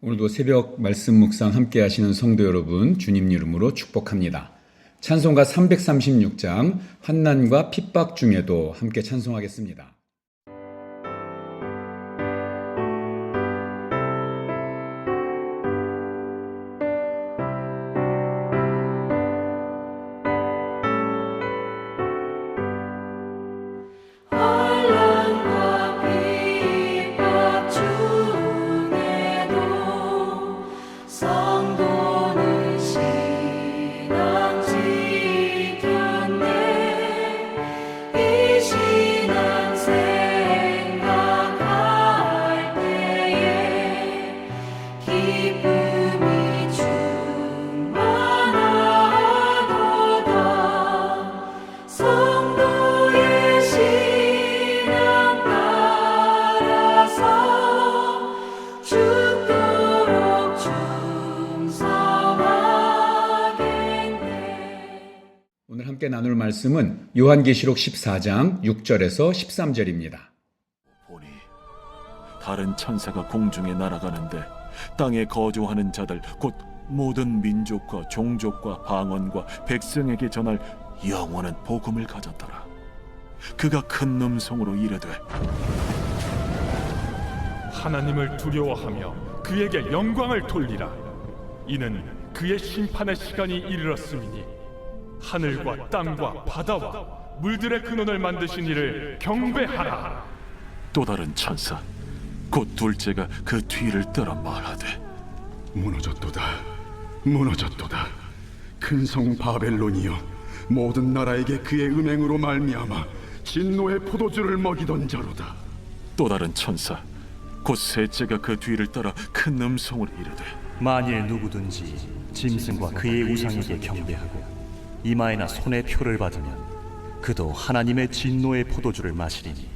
오늘도 새벽 말씀 묵상 함께 하시는 성도 여러분, 주님 이름으로 축복합니다. 찬송가 336장 환난과 핍박 중에도 함께 찬송하겠습니다. 오늘 함께 나눌 말씀은 요한계시록 14장 6절에서 13절입니다. 보니 다른 천사가 공중에 날아가는데 땅에 거주하는 자들 곧 모든 민족과 종족과 방언과 백성에게 전할 영원한 복음을 가졌더라. 그가 큰 음성으로 이르되 하나님을 두려워하며 그에게 영광을 돌리라. 이는 그의 심판의 시간이 이르렀음이니 하늘과 땅과 바다와 물들의 근원을 만드신 이를 경배하라. 또 다른 천사 곧 둘째가 그 뒤를 따라 말하되 무너졌도다, 무너졌도다. 큰 성 바벨론이여, 모든 나라에게 그의 음행으로 말미암아 진노의 포도주를 먹이던 자로다. 또 다른 천사 곧 셋째가 그 뒤를 따라 큰 음성으로 이르되 만일 누구든지 짐승과 그의 우상에게 경배하고 이마에나 손에 표를 받으면 그도 하나님의 진노의 포도주를 마시리니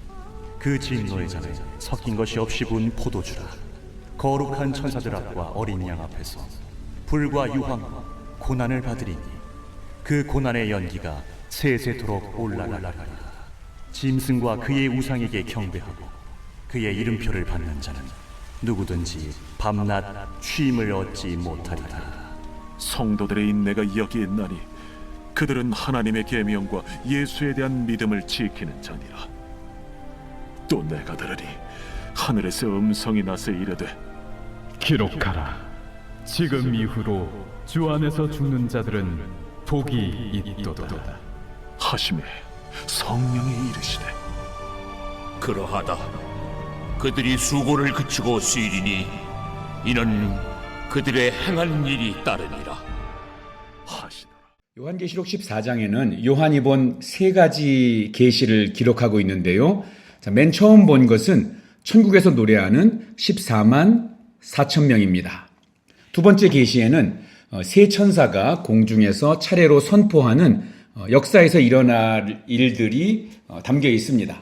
그 진노의 잔에 섞인 것이 없이 부은 포도주라. 거룩한 천사들 앞과 어린 양 앞에서 불과 유황과 고난을 받으리니 그 고난의 연기가 세세토록 올라가리라. 짐승과 그의 우상에게 경배하고 그의 이름표를 받는 자는 누구든지 밤낮 쉼을 얻지 못하리라. 성도들의 인내가 여기에 있나니 그들은 하나님의 계명과 예수에 대한 믿음을 지키는 자니라. 또 내가 들으니 하늘에서 음성이 나서 이르되 기록하라. 지금 이후로 주 안에서 죽는 자들은 복이 있도다 하시매 성령이 이르시되 그러하다. 그들이 수고를 그치고 쉬리니 이는 그들의 행한 일이 따르니라 하시더라. 요한계시록 14장에는 요한이 본 세 가지 계시를 기록하고 있는데요. 맨 처음 본 것은 천국에서 노래하는 14만 4천 명입니다. 두 번째 계시에는 세 천사가 공중에서 차례로 선포하는 역사에서 일어날 일들이 담겨 있습니다.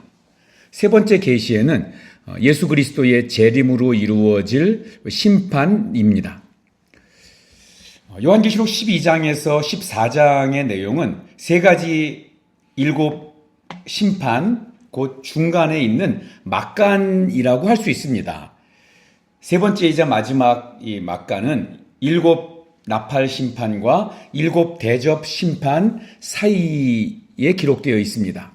세 번째 계시에는 예수 그리스도의 재림으로 이루어질 심판입니다. 요한계시록 12장에서 14장의 내용은 세 가지 일곱 심판, 곧 중간에 있는 막간이라고 할 수 있습니다. 세 번째이자 마지막 이 막간은 일곱 나팔 심판과 일곱 대접 심판 사이에 기록되어 있습니다.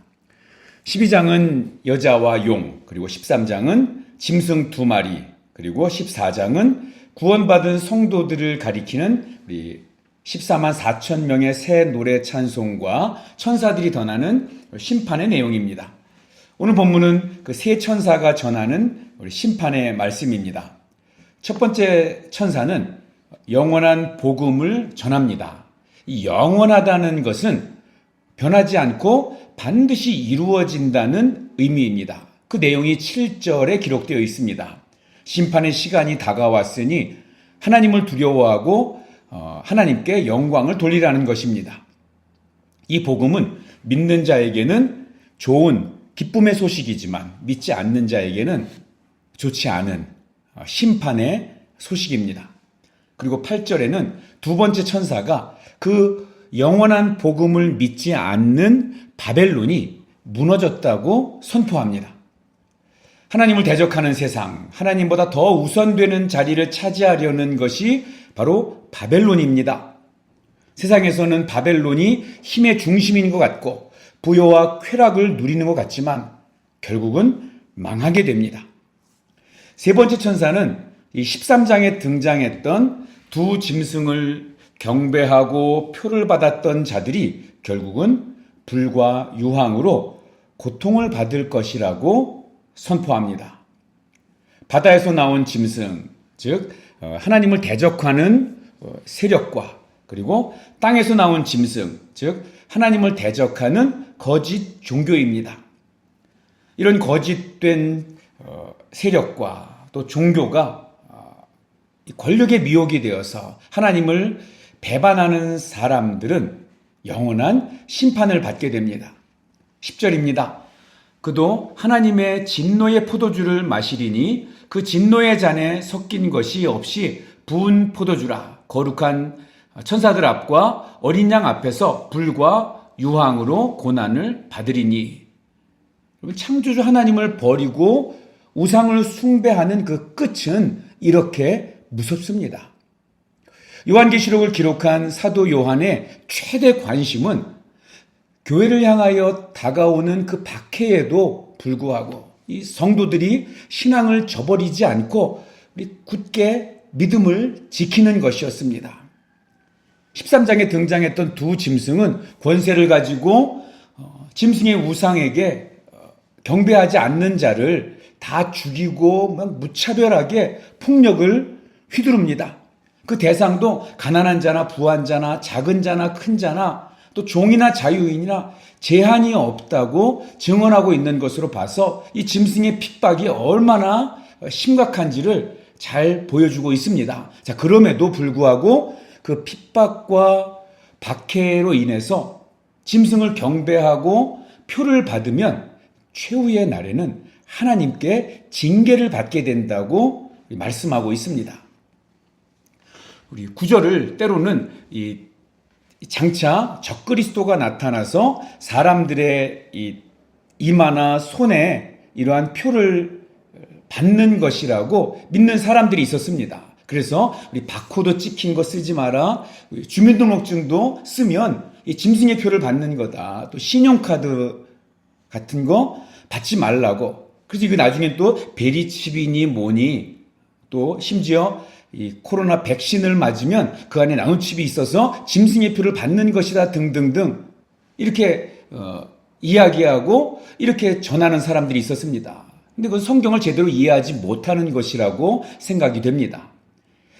12장은 여자와 용, 그리고 13장은 짐승 2마리, 그리고 14장은 구원받은 성도들을 가리키는 우리 14만 4천 명의 새 노래 찬송과 천사들이 전하는 심판의 내용입니다. 오늘 본문은 그 세 천사가 전하는 우리 심판의 말씀입니다. 첫 번째 천사는 영원한 복음을 전합니다. 이 영원하다는 것은 변하지 않고 반드시 이루어진다는 의미입니다. 그 내용이 7절에 기록되어 있습니다. 심판의 시간이 다가왔으니 하나님을 두려워하고 하나님께 영광을 돌리라는 것입니다. 이 복음은 믿는 자에게는 좋은 기쁨의 소식이지만 믿지 않는 자에게는 좋지 않은 심판의 소식입니다. 그리고 8절에는 두 번째 천사가 그 영원한 복음을 믿지 않는 바벨론이 무너졌다고 선포합니다. 하나님을 대적하는 세상, 하나님보다 더 우선되는 자리를 차지하려는 것이 바로 바벨론입니다. 세상에서는 바벨론이 힘의 중심인 것 같고 부여와 쾌락을 누리는 것 같지만 결국은 망하게 됩니다. 세 번째 천사는 이 13장에 등장했던 두 짐승을 경배하고 표를 받았던 자들이 결국은 불과 유황으로 고통을 받을 것이라고 선포합니다. 바다에서 나온 짐승, 즉 하나님을 대적하는 세력과 그리고 땅에서 나온 짐승, 즉 하나님을 대적하는 거짓 종교입니다. 이런 거짓된 세력과 또 종교가 권력의 미혹이 되어서 하나님을 배반하는 사람들은 영원한 심판을 받게 됩니다. 10절입니다. 그도 하나님의 진노의 포도주를 마시리니 그 진노의 잔에 섞인 것이 없이 부은 포도주라. 거룩한 천사들 앞과 어린 양 앞에서 불과 유황으로 고난을 받으리니. 여러분, 창조주 하나님을 버리고 우상을 숭배하는 그 끝은 이렇게 무섭습니다. 요한계시록을 기록한 사도 요한의 최대 관심은 교회를 향하여 다가오는 그 박해에도 불구하고 이 성도들이 신앙을 저버리지 않고 우리 굳게 믿음을 지키는 것이었습니다. 13장에 등장했던 두 짐승은 권세를 가지고 짐승의 우상에게 경배하지 않는 자를 다 죽이고 막 무차별하게 폭력을 휘두릅니다. 그 대상도 가난한 자나 부한 자나 작은 자나 큰 자나 또 종이나 자유인이나 제한이 없다고 증언하고 있는 것으로 봐서 이 짐승의 핍박이 얼마나 심각한지를 잘 보여주고 있습니다. 자, 그럼에도 불구하고 그 핍박과 박해로 인해서 짐승을 경배하고 표를 받으면 최후의 날에는 하나님께 징계를 받게 된다고 말씀하고 있습니다. 우리 구절을 때로는 이 장차 적그리스도가 나타나서 사람들의 이 이마나 손에 이러한 표를 받는 것이라고 믿는 사람들이 있었습니다. 그래서 우리 바코드 찍힌 거 쓰지 마라. 주민등록증도 쓰면 이 짐승의 표를 받는 거다. 또 신용카드 같은 거 받지 말라고. 그래서 이거 나중에 또 베리칩이니 뭐니 또 심지어 이 코로나 백신을 맞으면 그 안에 나노칩이 있어서 짐승의 표를 받는 것이다 등등등 이렇게 이야기하고 이렇게 전하는 사람들이 있었습니다. 근데 그건 성경을 제대로 이해하지 못하는 것이라고 생각이 됩니다.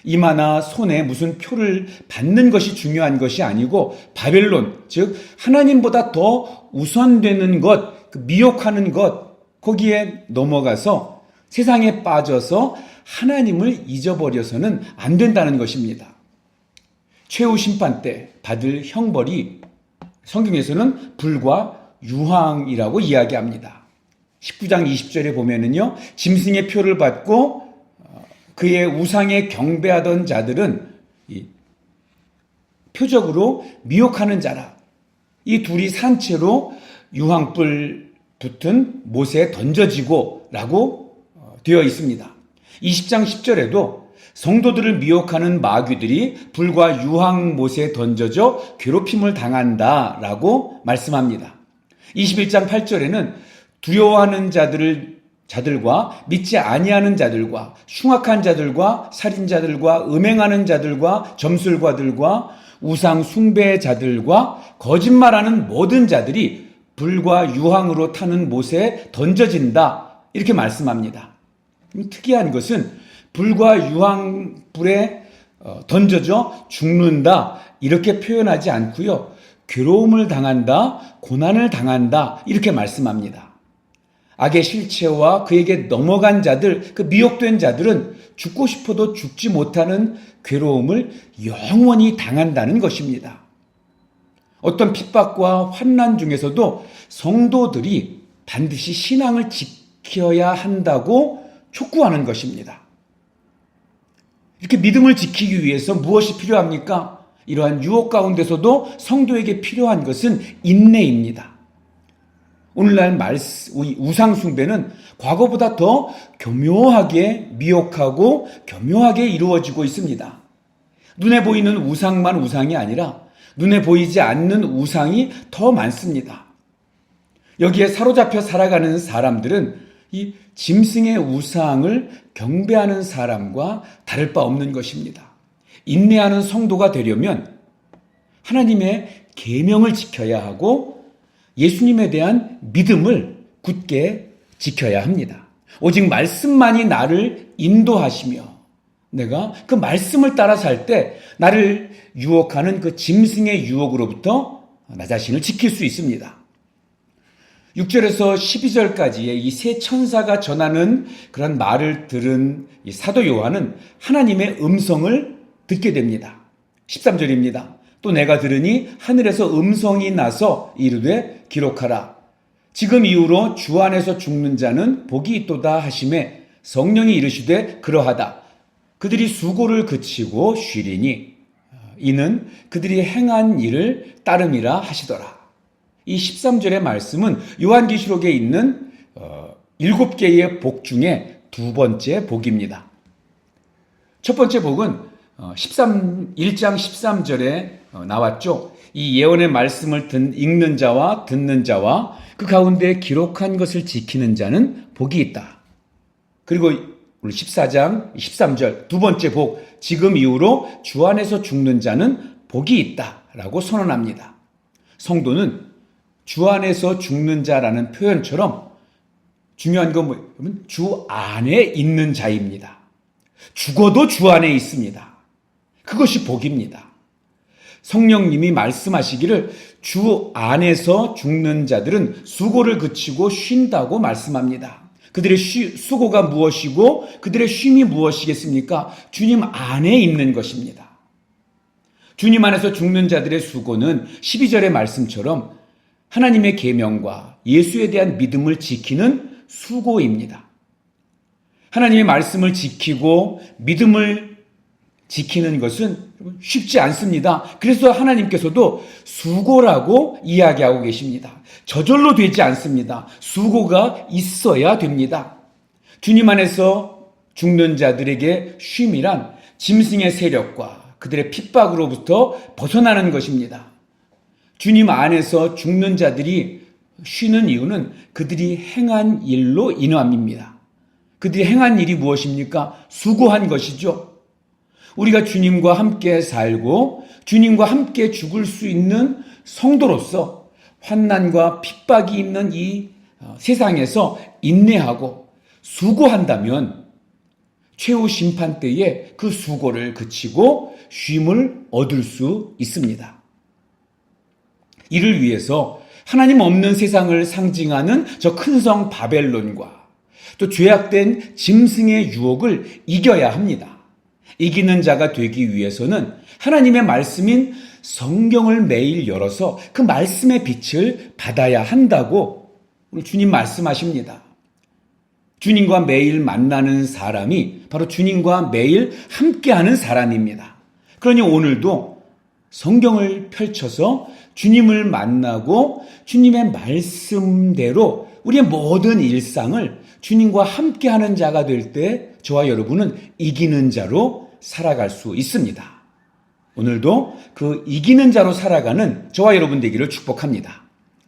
이마나 손에 무슨 표를 받는 것이 중요한 것이 아니고 바벨론, 즉 하나님보다 더 우선되는 것, 그 미혹하는 것 거기에 넘어가서 세상에 빠져서 하나님을 잊어버려서는 안 된다는 것입니다. 최후 심판 때 받을 형벌이 성경에서는 불과 유황이라고 이야기합니다. 19장 20절에 보면은요, 짐승의 표를 받고 그의 우상에 경배하던 자들은 표적으로 미혹하는 자라. 이 둘이 산채로 유황불 붙은 못에 던져지고 라고 되어 있습니다. 20장 10절에도 성도들을 미혹하는 마귀들이 불과 유황못에 던져져 괴롭힘을 당한다 라고 말씀합니다. 21장 8절에는 두려워하는 자들과 믿지 아니하는 자들과 흉악한 자들과 살인자들과 음행하는 자들과 점술가들과 우상 숭배자들과 거짓말하는 모든 자들이 불과 유황으로 타는 못에 던져진다 이렇게 말씀합니다. 특이한 것은 불과 유황불에 던져져 죽는다 이렇게 표현하지 않고요. 괴로움을 당한다, 고난을 당한다 이렇게 말씀합니다. 악의 실체와 그에게 넘어간 자들, 그 미혹된 자들은 죽고 싶어도 죽지 못하는 괴로움을 영원히 당한다는 것입니다. 어떤 핍박과 환난 중에서도 성도들이 반드시 신앙을 지켜야 한다고 촉구하는 것입니다. 이렇게 믿음을 지키기 위해서 무엇이 필요합니까? 이러한 유혹 가운데서도 성도에게 필요한 것은 인내입니다. 오늘날 우상 숭배는 과거보다 더 교묘하게 미혹하고 교묘하게 이루어지고 있습니다. 눈에 보이는 우상만 우상이 아니라 눈에 보이지 않는 우상이 더 많습니다. 여기에 사로잡혀 살아가는 사람들은 이 짐승의 우상을 경배하는 사람과 다를 바 없는 것입니다. 인내하는 성도가 되려면 하나님의 계명을 지켜야 하고 예수님에 대한 믿음을 굳게 지켜야 합니다. 오직 말씀만이 나를 인도하시며 내가 그 말씀을 따라 살 때 나를 유혹하는 그 짐승의 유혹으로부터 나 자신을 지킬 수 있습니다. 6절에서 12절까지의 이 세 천사가 전하는 그런 말을 들은 이 사도 요한은 하나님의 음성을 듣게 됩니다. 13절입니다. 또 내가 들으니 하늘에서 음성이 나서 이르되 기록하라. 지금 이후로 주 안에서 죽는 자는 복이 있도다 하심에 성령이 이르시되 그러하다. 그들이 수고를 그치고 쉬리니 이는 그들이 행한 일을 따름이라 하시더라. 이 13절의 말씀은 요한계시록에 있는 7개의 복 중에 두 번째 복입니다. 첫 번째 복은 1장 13절에 나왔죠. 이 예언의 말씀을 읽는 자와 듣는 자와 그 가운데 기록한 것을 지키는 자는 복이 있다. 그리고 우리 14장 13절 두 번째 복, 지금 이후로 주 안에서 죽는 자는 복이 있다라고 선언합니다. 성도는 주 안에서 죽는 자라는 표현처럼 중요한 건 뭐냐면 주 안에 있는 자입니다. 죽어도 주 안에 있습니다. 그것이 복입니다. 성령님이 말씀하시기를 주 안에서 죽는 자들은 수고를 그치고 쉰다고 말씀합니다. 그들의 수고가 무엇이고 그들의 쉼이 무엇이겠습니까? 주님 안에 있는 것입니다. 주님 안에서 죽는 자들의 수고는 12절의 말씀처럼 하나님의 계명과 예수에 대한 믿음을 지키는 수고입니다. 하나님의 말씀을 지키고 믿음을 지키는 것은 쉽지 않습니다. 그래서 하나님께서도 수고라고 이야기하고 계십니다. 저절로 되지 않습니다. 수고가 있어야 됩니다. 주님 안에서 죽는 자들에게 쉼이란 짐승의 세력과 그들의 핍박으로부터 벗어나는 것입니다. 주님 안에서 죽는 자들이 쉬는 이유는 그들이 행한 일로 인함입니다. 그들이 행한 일이 무엇입니까? 수고한 것이죠. 우리가 주님과 함께 살고 주님과 함께 죽을 수 있는 성도로서 환난과 핍박이 있는 이 세상에서 인내하고 수고한다면 최후 심판 때에 그 수고를 그치고 쉼을 얻을 수 있습니다. 이를 위해서 하나님 없는 세상을 상징하는 저 큰 성 바벨론과 또 죄악된 짐승의 유혹을 이겨야 합니다. 이기는 자가 되기 위해서는 하나님의 말씀인 성경을 매일 열어서 그 말씀의 빛을 받아야 한다고 오늘 주님 말씀하십니다. 주님과 매일 만나는 사람이 바로 주님과 매일 함께하는 사람입니다. 그러니 오늘도 성경을 펼쳐서 주님을 만나고 주님의 말씀대로 우리의 모든 일상을 주님과 함께하는 자가 될 때 저와 여러분은 이기는 자로 살아갈 수 있습니다. 오늘도 그 이기는 자로 살아가는 저와 여러분 되기를 축복합니다.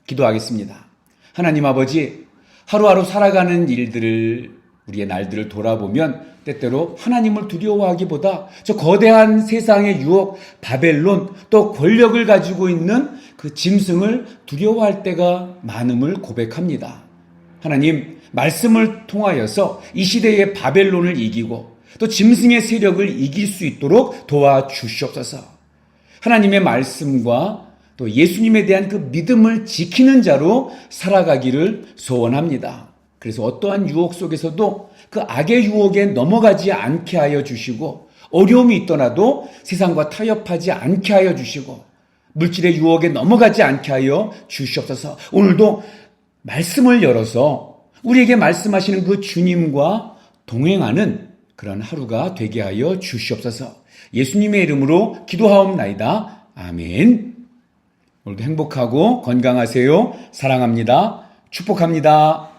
기도하겠습니다. 하나님 아버지, 하루하루 살아가는 일들을 우리의 날들을 돌아보면 때때로 하나님을 두려워하기보다 저 거대한 세상의 유혹 바벨론 또 권력을 가지고 있는 그 짐승을 두려워할 때가 많음을 고백합니다. 하나님, 말씀을 통하여서 이 시대의 바벨론을 이기고 또 짐승의 세력을 이길 수 있도록 도와주시옵소서. 하나님의 말씀과 또 예수님에 대한 그 믿음을 지키는 자로 살아가기를 소원합니다. 그래서 어떠한 유혹 속에서도 그 악의 유혹에 넘어가지 않게 하여 주시고 어려움이 있더라도 세상과 타협하지 않게 하여 주시고 물질의 유혹에 넘어가지 않게 하여 주시옵소서. 오늘도 말씀을 열어서 우리에게 말씀하시는 그 주님과 동행하는 그런 하루가 되게 하여 주시옵소서. 예수님의 이름으로 기도하옵나이다. 아멘. 오늘도 행복하고 건강하세요. 사랑합니다. 축복합니다.